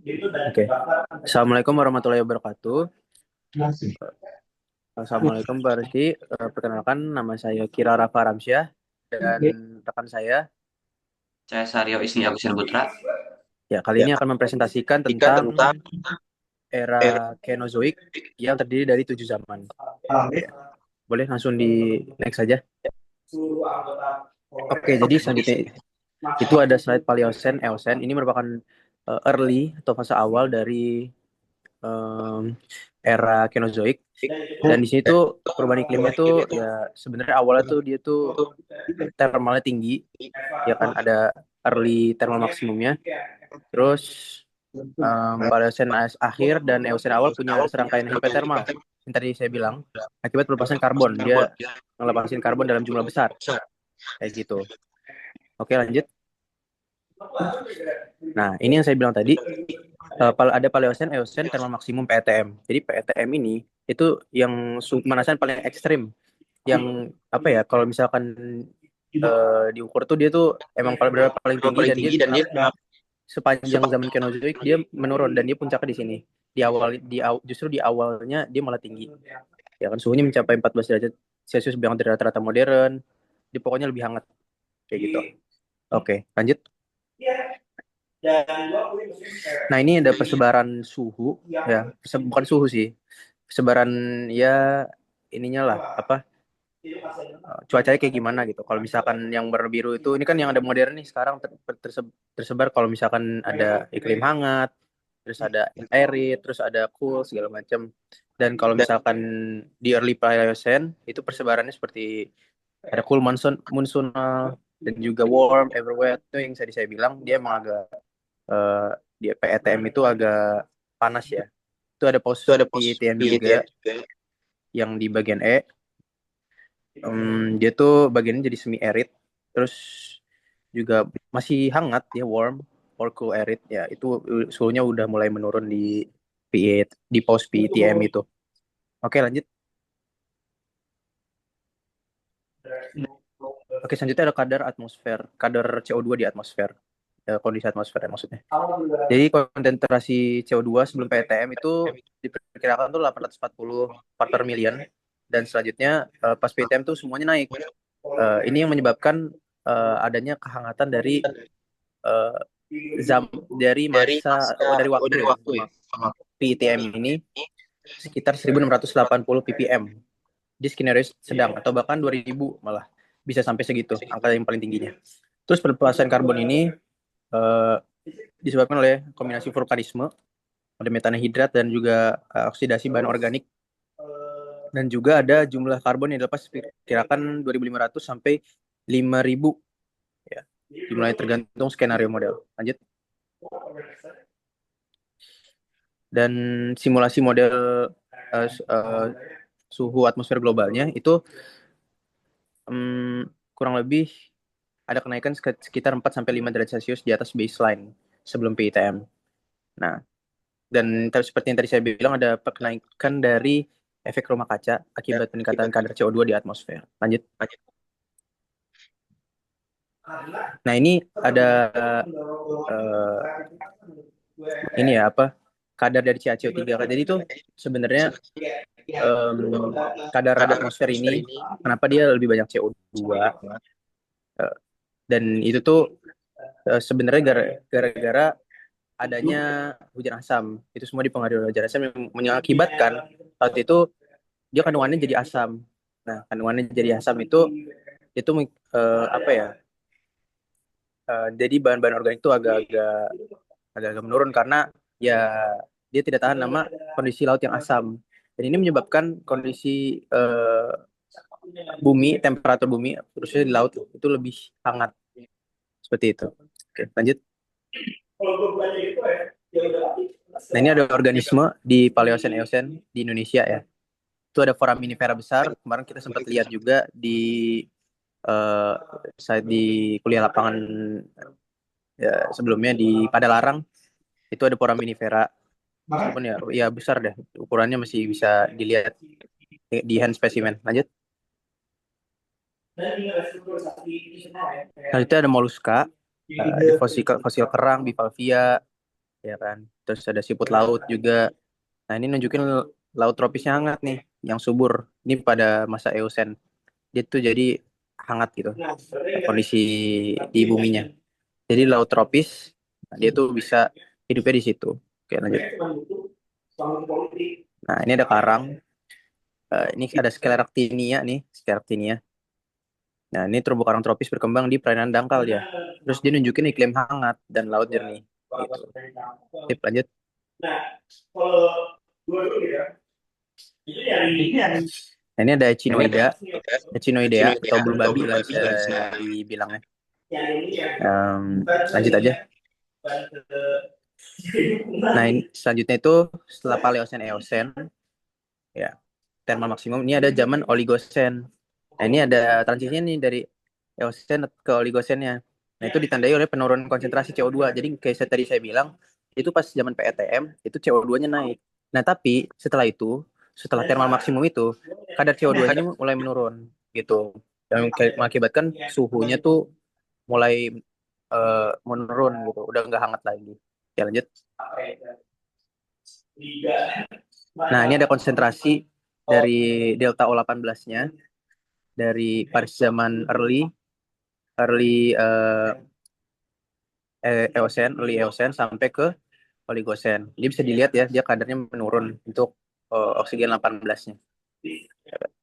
Oke. Assalamualaikum warahmatullahi wabarakatuh. Assalamualaikum Pak Rizky. Perkenalkan nama saya Kira Rafa Ramsyah dan rekan saya. Saya Saryo Isni Agustin Putra. Ya, kali ini akan mempresentasikan Jika tentang tentang era Kenozoik yang terdiri dari 7 zaman. Ya, boleh langsung di next saja. Oke, jadi selanjutnya itu ada slide Paleosen, Eosen. Ini merupakan early atau fase awal dari em, era Kenozoik. Dan di sini tuh perubahan iklimnya tuh ya sebenarnya awalnya tuh dia tuh thermalnya tinggi, ya kan ada early thermal maksimumnya. Terus Paleosen akhir dan Eosen awal punya serangkaian hipertermal yang tadi saya bilang akibat pelepasan karbon. Dia ngelepasin karbon dalam jumlah besar kayak gitu. Oke, lanjut. Nah, ini yang saya bilang tadi, ada Paleosen, Eosen, thermal maksimum PETM. Jadi PETM ini itu yang pemanasan paling ekstrim, yang apa ya? Kalau misalkan diukur tuh dia tuh emang paling tinggi, dan dia sepanjang zaman Kenozoik dia menurun, dan dia puncaknya di sini. Justru di awalnya dia malah tinggi. Ya kan suhunya mencapai 14 derajat Celcius lebih hangat dari rata-rata modern. Dia pokoknya lebih hangat kayak gitu. Oke, lanjut. Nah, ini ada persebaran suhu ya, bukan suhu sih. Persebaran ya ininya lah apa cuacanya kayak gimana gitu. Kalau misalkan yang warna biru itu ini kan yang ada modern nih sekarang tersebar kalau misalkan ada iklim hangat, terus ada arid, terus ada cool segala macam. Dan kalau misalkan di early Pliocene itu persebarannya seperti ada cool monsoonal dan juga warm everywhere. Itu yang tadi saya bilang dia emang agak eh, di PETM itu agak panas ya. Itu ada pos itu ada pos PETM juga PETM juga. yang di bagian E. Dia tuh bagiannya jadi semi arid, terus juga masih hangat ya, warm or cool arid ya. Itu suhunya udah mulai menurun di pos PETM itu. Oke, lanjut. Oke, selanjutnya ada kadar CO2 di atmosfer. Kondisi atmosfer ya maksudnya. Jadi konsentrasi CO2 sebelum PTM itu diperkirakan tuh 840 part per million, dan selanjutnya pas PTM tuh semuanya naik. Ini yang menyebabkan adanya kehangatan uh, zam dari Dari masa masa dari waktu dari ya, waktu sama ya sama PTM ini sekitar 1680 ppm di skenario sedang, atau bahkan 2000 malah bisa sampai segitu angka yang paling tingginya. Terus pelepasan karbon ini uh, disebabkan oleh kombinasi vulkanisme, ada metana hidrat dan juga oksidasi bahan organik, dan juga ada jumlah karbon yang dilepas kirakan 2500 sampai 5000 ya. Dimulai tergantung skenario model. Lanjut. Dan simulasi model uh, uh, suhu atmosfer globalnya itu kurang lebih ada kenaikan sekitar 4 sampai 5 derajat Celcius di atas baseline sebelum PITM. Nah, dan seperti yang tadi saya bilang ada kenaikan dari efek rumah kaca akibat peningkatan kadar CO2 di atmosfer. Lanjut. Nah, ini ada uh, ini ya apa kadar dari CaCO3. Jadi itu sebenarnya um, kadar atmosfer ini kenapa dia lebih banyak CO2, uh, dan itu tuh sebenarnya gara-gara adanya hujan asam. Itu semua dipengaruhi oleh hujan asam yang mengakibatkan saat itu dia kandungannya jadi asam. Nah, kandungannya jadi asam itu apa ya? Jadi bahan-bahan organik itu agak-agak menurun karena ya dia tidak tahan sama kondisi laut yang asam. Dan ini menyebabkan kondisi temperatur bumi, khususnya di laut itu lebih hangat seperti itu. Oke, lanjut. Nah, ini ada organisme di Paleosen Eosen di Indonesia ya. Itu ada foraminifera besar. Kemarin kita sempat lihat juga eh, saat di kuliah lapangan ya, sebelumnya di Padalarang itu ada foraminifera. Meskipun ya besar deh, ukurannya masih bisa dilihat di hand specimen. Lanjut. Nah, itu ada moluska, ada fosil fosil kerang, bivalvia, ya kan. Terus ada siput laut juga. Nah, ini nunjukin laut tropisnya hangat nih, yang subur. Ini pada masa Eosen. Dia tuh jadi hangat gitu kondisi di buminya. Jadi laut tropis, nah, dia tuh bisa hidupnya di situ. Oke, lanjut. Nah, ini ada karang. Ini ada Sclerotinia nih, Sclerotinia. Nah, ini terumbu karang tropis berkembang di perairan dangkal dia. Terus dia nunjukin iklim hangat dan laut jernih. Gitu. Sip, lanjut. Nah, ini ada Echinoida, Echinoidea atau bulu babi lah bisa dibilangnya. Lanjut aja. Nah, ini, selanjutnya itu setelah Paleosen Eosen, ya thermal maksimum. Ini ada zaman Oligosen. Nah, ini ada transisinya nih dari Eosen ke Oligosennya. Nah, itu ditandai oleh penurunan konsentrasi CO2. Jadi kayak tadi saya bilang, itu pas zaman PETM, itu CO2-nya naik. Nah, tapi setelah itu, setelah thermal maksimum itu, kadar CO2-nya mulai menurun gitu. Yang mengakibatkan suhunya tuh mulai menurun gitu. Udah nggak hangat lagi. Ya, lanjut. Nah, ini ada konsentrasi dari delta O18-nya dari Paris zaman early Eosen sampai ke Oligosen. Jadi bisa dilihat ya, dia kadarnya menurun untuk oksigen 18-nya.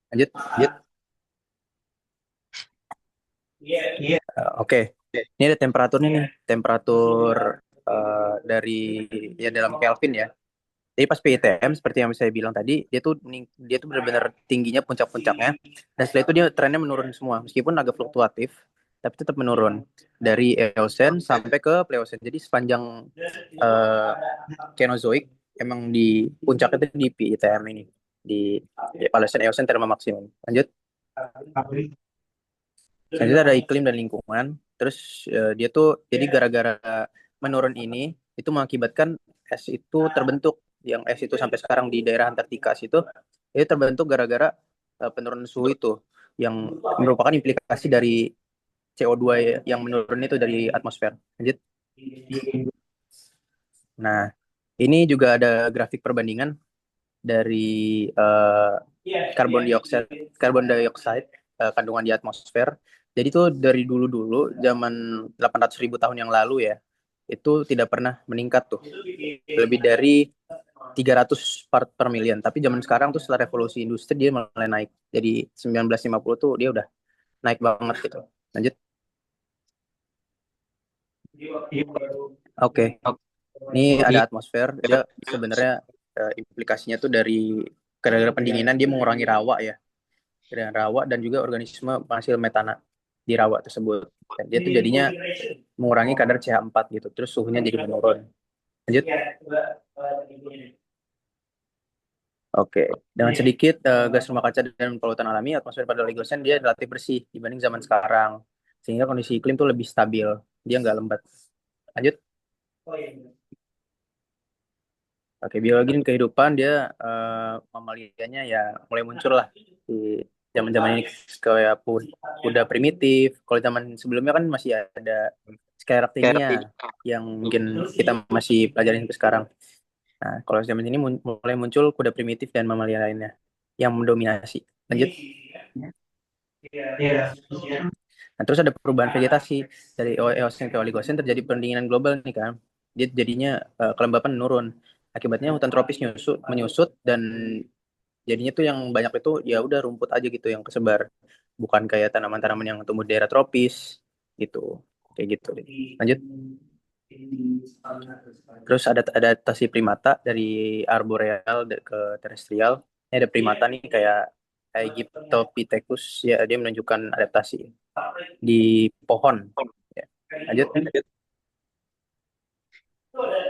Lanjut, lanjut. Oke. Ini ada temperaturnya nih, temperatur dari ya dalam Kelvin ya. Jadi pas PITM seperti yang saya bilang tadi, dia tuh benar-benar tingginya puncak-puncaknya. Dan setelah itu dia trennya menurun semua, meskipun agak fluktuatif, tapi tetap menurun dari Eosen sampai ke Pleosen. Jadi sepanjang eh, Cenozoik emang di puncaknya itu di PITM ini, di Paleosen Eosen terma maksimum. Lanjut. Selanjutnya ada iklim dan lingkungan. Terus dia tuh jadi gara-gara menurun ini itu mengakibatkan es itu terbentuk. Yang es itu sampai sekarang di daerah Antartika itu terbentuk gara-gara penurunan suhu itu yang merupakan implikasi dari CO2 yang menurun itu dari atmosfer. Lanjut. Nah, ini juga ada grafik perbandingan dari eh, karbon dioksida kandungan di atmosfer. Jadi tuh dari dulu-dulu zaman 800.000 tahun yang lalu ya, itu tidak pernah meningkat tuh. Lebih dari 300 part per million. Tapi zaman sekarang tuh setelah revolusi industri dia mulai naik. Jadi 1950 tuh dia udah naik banget gitu. Lanjut. Oke. Ini ada atmosfer. Dia sebenarnya implikasinya tuh dari gara-gara pendinginan dia mengurangi rawa ya. Dan rawa dan juga organisme penghasil metana di rawa tersebut. Dan dia tuh jadinya mengurangi kadar CH4 gitu. Terus suhunya jadi menurun. Lanjut. Oke. Dengan sedikit gas rumah kaca dan polutan alami, atmosfer pada Oligocene dia relatif bersih dibanding zaman sekarang. Sehingga kondisi iklim tuh lebih stabil. Dia nggak lembat. Lanjut. Oke, biologi dan kehidupan dia mamalianya ya mulai muncul lah di zaman-zaman ini kayak kuda primitif. Kalau zaman sebelumnya kan masih ada Scarabnea yang mungkin kita masih pelajarin sampai sekarang. Nah, kalau zaman ini mulai muncul kuda primitif dan mamalia lainnya yang mendominasi. Lanjut. Nah, terus ada perubahan vegetasi dari Eosen ke Oligosen terjadi pendinginan global nih kan. Dia jadinya kelembapan menurun. Akibatnya hutan tropis menyusut dan jadinya tuh yang banyak itu ya udah rumput aja gitu yang kesebar. Bukan kayak tanaman-tanaman yang tumbuh di daerah tropis gitu. Kayak gitu deh. Lanjut. Terus ada adaptasi primata dari arboreal ke terestrial. Ini ada primata nih kayak Aegyptopithecus ya dia menunjukkan adaptasi di pohon. Ya. Lanjut.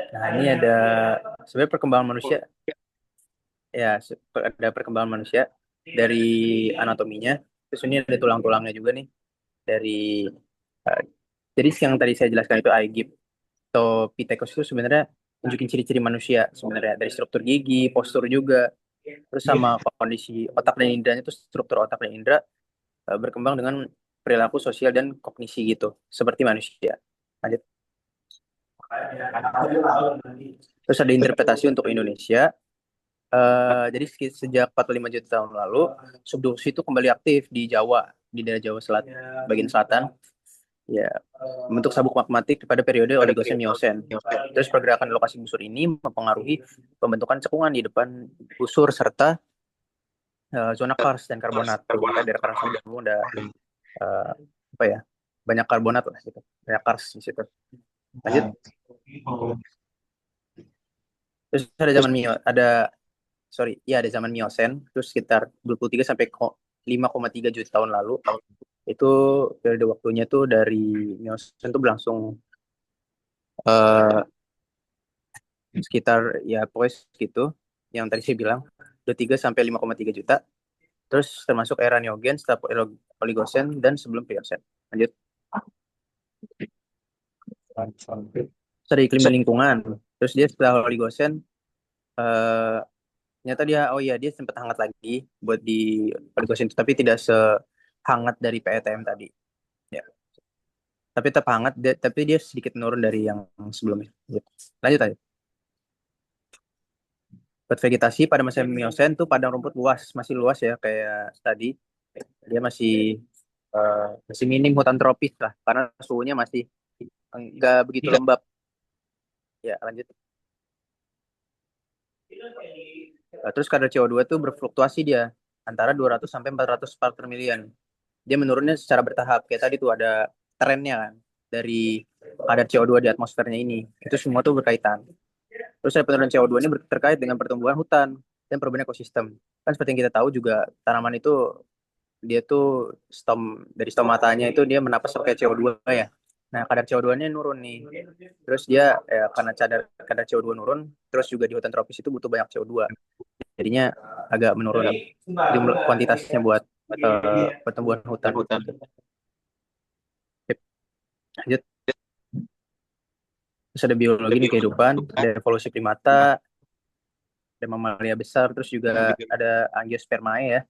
Nah, ini ada sebenarnya perkembangan manusia ya ada perkembangan manusia dari anatominya. Terus ini ada tulang-tulangnya juga nih dari eh, jadi yang tadi saya jelaskan itu Aegyptopithecus itu sebenarnya tunjukin ciri-ciri manusia sebenarnya dari struktur gigi, postur juga, terus sama kondisi otak dan indranya itu struktur otak dan indera berkembang dengan perilaku sosial dan kognisi gitu seperti manusia. Lanjut. Terus ada interpretasi untuk Indonesia. Jadi sejak 45 juta tahun lalu, subduksi itu kembali aktif di Jawa, di daerah Jawa Selatan, bagian selatan. Ya, membentuk sabuk magmatik pada periode Oligosen Miosen. Terus pergerakan lokasi busur ini mempengaruhi pembentukan cekungan di depan busur serta zona kars dan karbonat tuh. Makanya daerah Karangsamudra ada eh, apa ya? Banyak karbonat lah gitu. Banyak kars di situ. Lanjut. Terus ada zaman sorry, ya ada zaman Miosen, terus sekitar 23 sampai 5,3 juta tahun lalu. Itu periode waktunya tuh dari Miosen tuh berlangsung eh, sekitar ya pokoknya segitu yang tadi saya bilang 23 sampai 5,3 juta. Terus termasuk era Neogen, setelah Oligosen dan sebelum Pliocene. Lanjut. Terus ada iklim dan lingkungan. Terus dia setelah Oligosen eh ternyata dia oh iya dia sempat hangat lagi buat di Oligosen itu tapi tidak sehangat dari PETM tadi. Ya. Tapi tetap hangat tapi dia sedikit menurun dari yang sebelumnya. Gitu. Lanjut aja. Buat vegetasi pada masa Miocene tuh padang rumput luas, masih luas ya kayak tadi. Dia masih minim hutan tropis lah karena suhunya masih enggak begitu lembab. Ya, lanjut. Terus kadar CO2 tuh berfluktuasi dia antara 200 sampai 400 part per million. Dia menurunnya secara bertahap. Kayak tadi tuh ada trennya kan dari kadar CO2 di atmosfernya ini. Itu semua tuh berkaitan. Terus ada penurunan CO2 ini terkait dengan pertumbuhan hutan dan perubahan ekosistem. Kan seperti yang kita tahu juga tanaman itu dia tuh dari stomatanya itu dia menapas pakai CO2 ya. Nah, kadar CO2-nya nurun nih. Terus dia karena kadar CO2 nurun, terus juga di hutan tropis itu butuh banyak CO2. Jadinya agak menurun jumlah kuantitasnya buat pertumbuhan hutan. Oke, lanjut. Terus ada biologi nih kehidupan, ada evolusi primata, ada mamalia besar, terus juga ada angiospermae ya.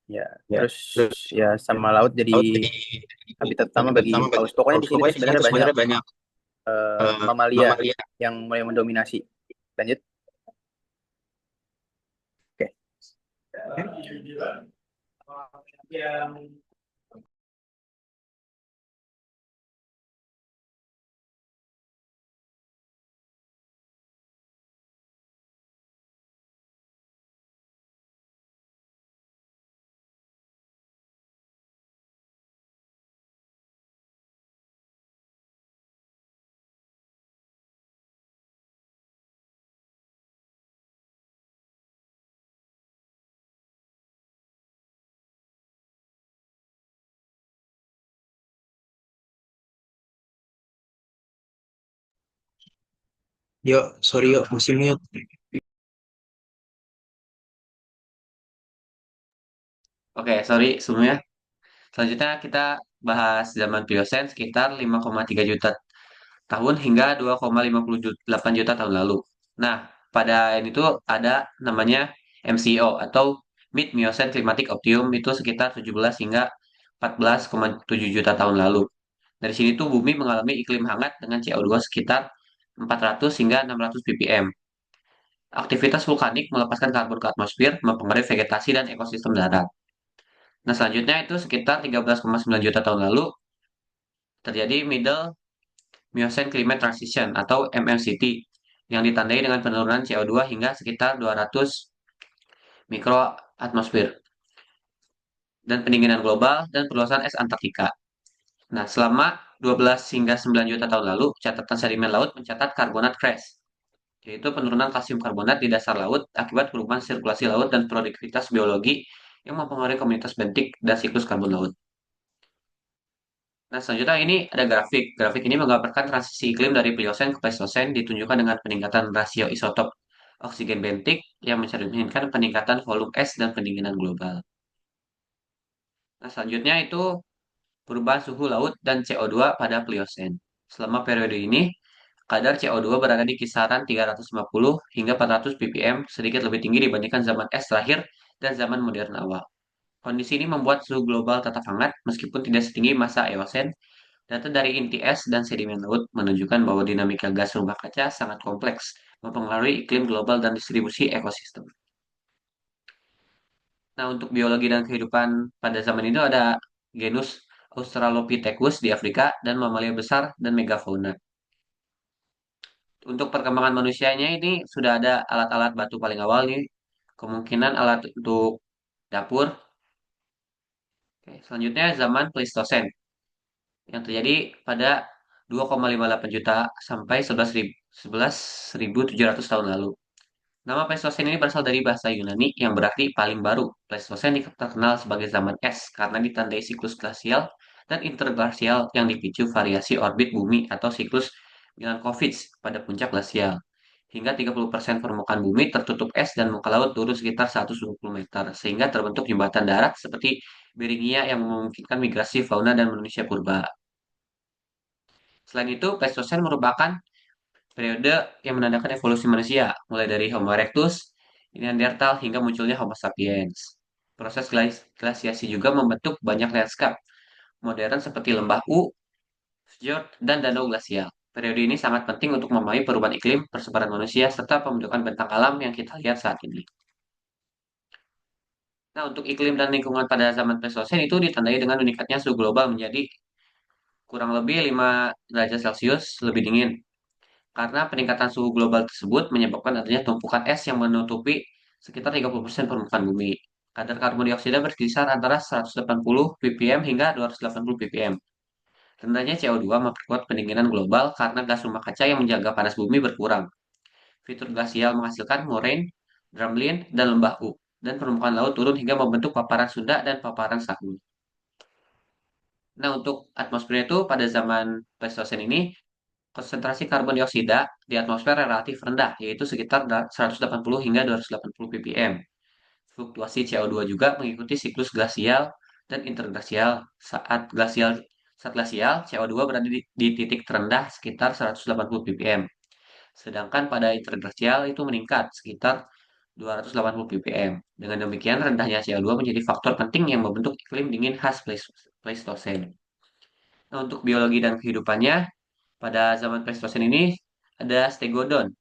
Ya, terus ya sama laut jadi habitat utama bagi paus. Pokoknya di sini tuh sebenarnya banyak mamalia yang mulai mendominasi. Lanjut. Oke. Yuk, sorry yuk, musim yuk. Oke, sorry sebelumnya. Selanjutnya kita bahas zaman Pliocene sekitar 5,3 juta tahun hingga 2,58 juta tahun lalu. Nah, pada ini tuh ada namanya MCO atau Mid Miocene Climatic Optimum itu sekitar 17 hingga 14,7 juta tahun lalu. Dari sini tuh bumi mengalami iklim hangat dengan CO2 sekitar 400 hingga 600 ppm. Aktivitas vulkanik melepaskan karbon ke atmosfer, mempengaruhi vegetasi dan ekosistem darat. Nah, selanjutnya itu sekitar 13,9 juta tahun lalu terjadi Middle Miocene Climate Transition atau MMCT yang ditandai dengan penurunan CO2 hingga sekitar 200 mikroatmosfer dan pendinginan global dan perluasan es Antartika. Nah, selama 12 hingga 9 juta tahun lalu, catatan sedimen laut mencatat karbonat crash, yaitu penurunan kalsium karbonat di dasar laut akibat perubahan sirkulasi laut dan produktivitas biologi yang mempengaruhi komunitas bentik dan siklus karbon laut. Nah, selanjutnya ini ada grafik. Grafik ini menggambarkan transisi iklim dari Pliocene ke Pleistocene ditunjukkan dengan peningkatan rasio isotop oksigen bentik yang mencerminkan peningkatan volume es dan pendinginan global. Nah, selanjutnya itu perubahan suhu laut dan CO2 pada Pliocene. Selama periode ini, kadar CO2 berada di kisaran 350 hingga 400 ppm, sedikit lebih tinggi dibandingkan zaman es terakhir dan zaman modern awal. Kondisi ini membuat suhu global tetap hangat meskipun tidak setinggi masa Eosen Data dari inti es dan sedimen laut menunjukkan bahwa dinamika gas rumah kaca sangat kompleks, mempengaruhi iklim global dan distribusi ekosistem. Nah, untuk biologi dan kehidupan pada zaman itu ada genus Australopithecus di Afrika dan mamalia besar dan megafauna. Untuk perkembangan manusianya ini sudah ada alat-alat batu paling awal nih, kemungkinan alat untuk dapur. Oke, selanjutnya zaman Pleistosen yang terjadi pada 2,58 juta sampai 11.700 tahun lalu. Nama Pleistosen ini berasal dari bahasa Yunani yang berarti paling baru. Pleistosen terkenal sebagai zaman es karena ditandai siklus glasial dan interglasial yang dipicu variasi orbit bumi atau siklus Milankovitch pada puncak glasial. Hingga 30% permukaan bumi tertutup es dan muka laut turun sekitar 120 meter, sehingga terbentuk jembatan darat seperti Beringia yang memungkinkan migrasi fauna dan manusia purba. Selain itu, Pleistosen merupakan periode yang menandakan evolusi manusia, mulai dari Homo erectus, Neanderthal, hingga munculnya Homo sapiens. Proses glasiasi juga membentuk banyak lanskap modern seperti lembah fjord, dan danau glasial. Periode ini sangat penting untuk memahami perubahan iklim, persebaran manusia, serta pembentukan bentang alam yang kita lihat saat ini. Nah, untuk iklim dan lingkungan pada zaman Pleistosen itu ditandai dengan meningkatnya suhu global menjadi kurang lebih 5 derajat Celcius lebih dingin. Karena peningkatan suhu global tersebut menyebabkan adanya tumpukan es yang menutupi sekitar 30% permukaan bumi. Kadar karbon dioksida berkisar antara 180 ppm hingga 280 ppm. Rendahnya CO2 memperkuat pendinginan global karena gas rumah kaca yang menjaga panas bumi berkurang. Fitur glasial menghasilkan moraine, drumlin, dan lembah dan permukaan laut turun hingga membentuk paparan Sunda dan paparan Sahul. Nah, untuk atmosfer itu pada zaman Pleistosen ini konsentrasi karbon dioksida di atmosfer relatif rendah, yaitu sekitar 180 hingga 280 ppm. Fluktuasi CO2 juga mengikuti siklus glasial dan interglasial. Saat glasial, CO2 berada di titik terendah sekitar 180 ppm. Sedangkan pada interglasial itu meningkat sekitar 280 ppm. Dengan demikian, rendahnya CO2 menjadi faktor penting yang membentuk iklim dingin khas Pleistosen. Nah, untuk biologi dan kehidupannya, pada zaman Pleistosen ini ada Stegodon.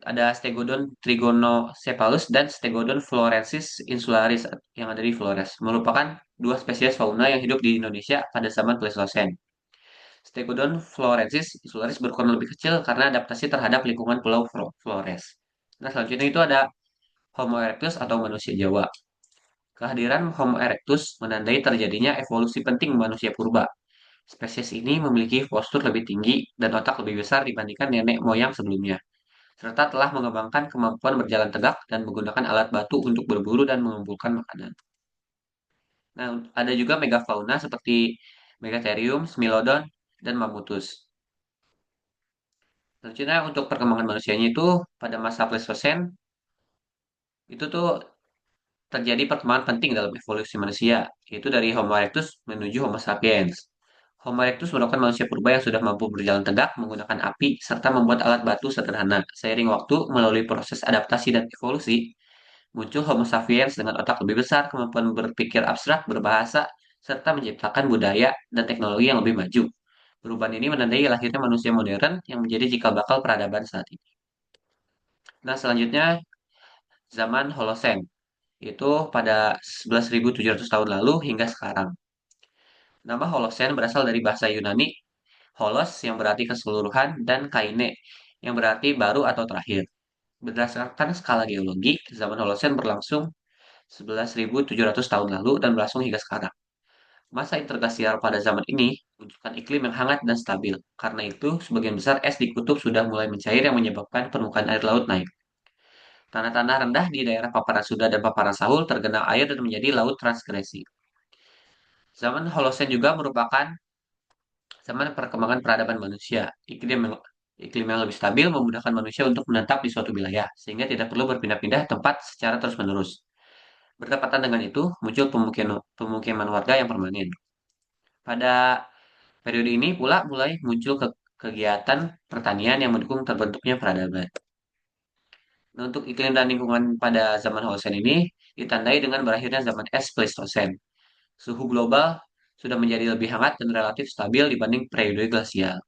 Ada Stegodon trigonocephalus dan Stegodon florensis insularis yang ada di Flores. Merupakan dua spesies fauna yang hidup di Indonesia pada zaman Pleistosen. Stegodon florensis insularis berukuran lebih kecil karena adaptasi terhadap lingkungan Pulau Flores. Nah, selanjutnya itu ada Homo erectus atau manusia Jawa. Kehadiran Homo erectus menandai terjadinya evolusi penting manusia purba. Spesies ini memiliki postur lebih tinggi dan otak lebih besar dibandingkan nenek moyang sebelumnya, serta telah mengembangkan kemampuan berjalan tegak dan menggunakan alat batu untuk berburu dan mengumpulkan makanan. Nah, ada juga megafauna seperti Megatherium, Smilodon, dan Mammutus. Selanjutnya untuk perkembangan manusianya itu pada masa Pleistosen itu tuh terjadi perkembangan penting dalam evolusi manusia, yaitu dari Homo erectus menuju Homo sapiens. Homo erectus merupakan manusia purba yang sudah mampu berjalan tegak menggunakan api serta membuat alat batu sederhana. Seiring waktu, melalui proses adaptasi dan evolusi, muncul Homo sapiens dengan otak lebih besar, kemampuan berpikir abstrak, berbahasa, serta menciptakan budaya dan teknologi yang lebih maju. Perubahan ini menandai lahirnya manusia modern yang menjadi cikal bakal peradaban saat ini. Nah, selanjutnya zaman Holosen, yaitu pada 11.700 tahun lalu hingga sekarang. Nama Holosen berasal dari bahasa Yunani holos yang berarti keseluruhan dan kaine yang berarti baru atau terakhir. Berdasarkan skala geologi, zaman Holosen berlangsung 11.700 tahun lalu dan berlangsung hingga sekarang. Masa interglasial pada zaman ini menunjukkan iklim yang hangat dan stabil. Karena itu, sebagian besar es di kutub sudah mulai mencair yang menyebabkan permukaan air laut naik. Tanah-tanah rendah di daerah paparan Sunda dan paparan Sahul tergenang air dan menjadi laut transgresi. Zaman Holosen juga merupakan zaman perkembangan peradaban manusia. Iklim yang lebih stabil memudahkan manusia untuk menetap di suatu wilayah, sehingga tidak perlu berpindah-pindah tempat secara terus-menerus. Bertepatan dengan itu, muncul pemukiman warga yang permanen. Pada periode ini pula mulai muncul kegiatan pertanian yang mendukung terbentuknya peradaban. Nah, untuk iklim dan lingkungan pada zaman Holocene ini ditandai dengan berakhirnya zaman es Pleistosen. Suhu global sudah menjadi lebih hangat dan relatif stabil dibanding periode glasial.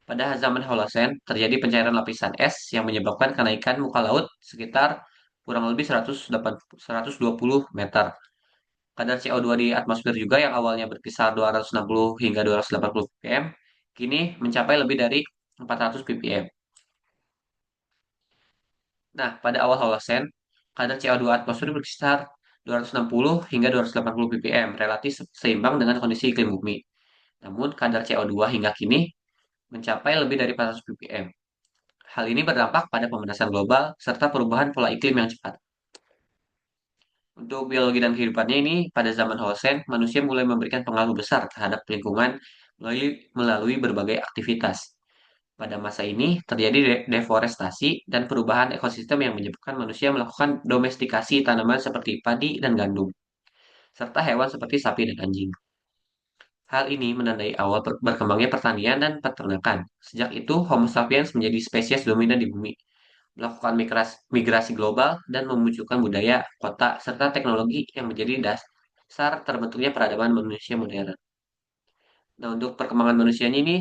Pada zaman Holosen, terjadi pencairan lapisan es yang menyebabkan kenaikan muka laut sekitar kurang lebih 120 meter. Kadar CO2 di atmosfer juga yang awalnya berkisar 260 hingga 280 ppm, kini mencapai lebih dari 400 ppm. Nah, pada awal Holosen, kadar CO2 atmosfer berkisar 260 hingga 280 ppm, relatif seimbang dengan kondisi iklim bumi. Namun, kadar CO2 hingga kini mencapai lebih dari 400 ppm. Hal ini berdampak pada pemanasan global serta perubahan pola iklim yang cepat. Untuk biologi dan kehidupannya ini, pada zaman Holocene, manusia mulai memberikan pengaruh besar terhadap lingkungan melalui berbagai aktivitas. Pada masa ini, terjadi deforestasi dan perubahan ekosistem yang menyebabkan manusia melakukan domestikasi tanaman seperti padi dan gandum, serta hewan seperti sapi dan anjing. Hal ini menandai awal berkembangnya pertanian dan peternakan. Sejak itu, Homo sapiens menjadi spesies dominan di bumi, melakukan migrasi global dan memunculkan budaya, kota, serta teknologi yang menjadi dasar terbentuknya peradaban manusia modern. Nah, untuk perkembangan manusianya ini,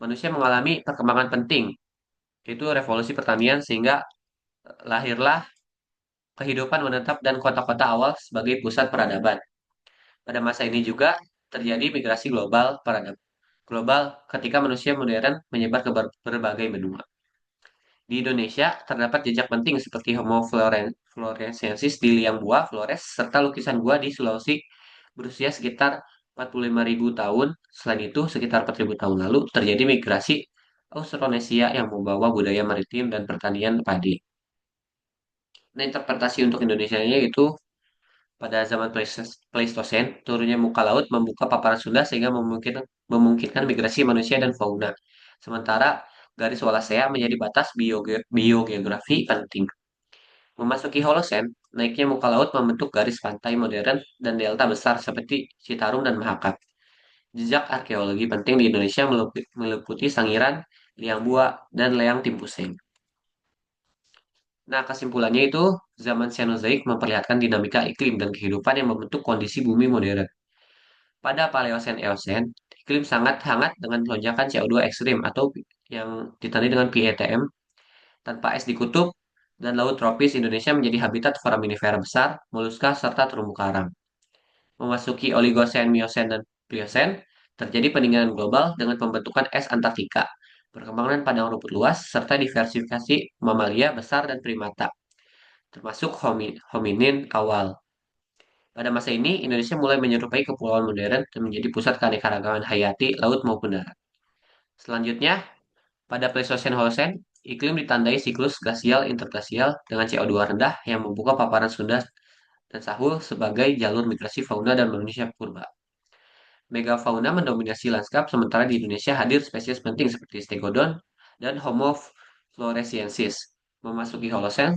manusia mengalami perkembangan penting, yaitu revolusi pertanian sehingga lahirlah kehidupan menetap dan kota-kota awal sebagai pusat peradaban. Pada masa ini juga terjadi migrasi global ketika manusia modern menyebar ke berbagai benua. Di Indonesia, terdapat jejak penting seperti Homo floresiensis di liang Bua, Flores, serta lukisan gua di Sulawesi berusia sekitar 45.000 tahun. Selain itu, sekitar 4.000 tahun lalu terjadi migrasi Austronesia yang membawa budaya maritim dan pertanian padi. Nah, interpretasi untuk Indonesia-nya itu pada zaman Pleistosen, turunnya muka laut membuka paparan Sunda sehingga memungkinkan migrasi manusia dan fauna. Sementara garis Wallacea menjadi batas biogeografi penting. Memasuki Holosen, naiknya muka laut membentuk garis pantai modern dan delta besar seperti Citarum dan Mahakam. Jejak arkeologi penting di Indonesia meliputi Sangiran, Liang Bua, dan Leang Timpuseng. Nah, kesimpulannya itu, zaman Cenozoik memperlihatkan dinamika iklim dan kehidupan yang membentuk kondisi bumi modern. Pada Paleosen-Eosen, iklim sangat hangat dengan lonjakan CO2 ekstrim atau yang ditandai dengan PETM, tanpa es di kutub, dan laut tropis Indonesia menjadi habitat foraminifera besar, moluska, serta terumbu karang. Memasuki Oligosen, Miosen, dan Pliosen, terjadi pendinginan global dengan pembentukan es Antartika, perkembangan padang rumput luas, serta diversifikasi mamalia besar dan primata, termasuk hominin awal. Pada masa ini, Indonesia mulai menyerupai kepulauan modern dan menjadi pusat keanekaragaman hayati laut maupun darat. Selanjutnya, pada Pleistosen Holocene, iklim ditandai siklus glasial interglasial dengan CO2 rendah yang membuka paparan Sunda dan Sahul sebagai jalur migrasi fauna dan manusia purba. Megafauna mendominasi lanskap sementara di Indonesia hadir spesies penting seperti Stegodon dan Homo floresiensis. Memasuki Holocene,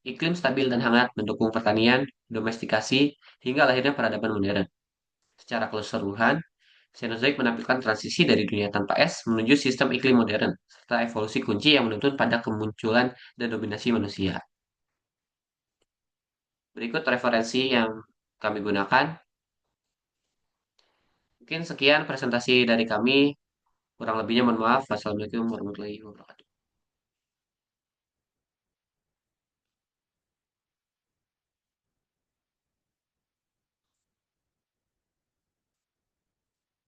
iklim stabil dan hangat mendukung pertanian, domestikasi, hingga lahirnya peradaban modern. Secara keseluruhan, Cenozoik menampilkan transisi dari dunia tanpa es menuju sistem iklim modern, serta evolusi kunci yang menuntun pada kemunculan dan dominasi manusia. Berikut referensi yang kami gunakan. Mungkin sekian presentasi dari kami. Kurang lebihnya mohon maaf. Wassalamualaikum warahmatullahi wabarakatuh.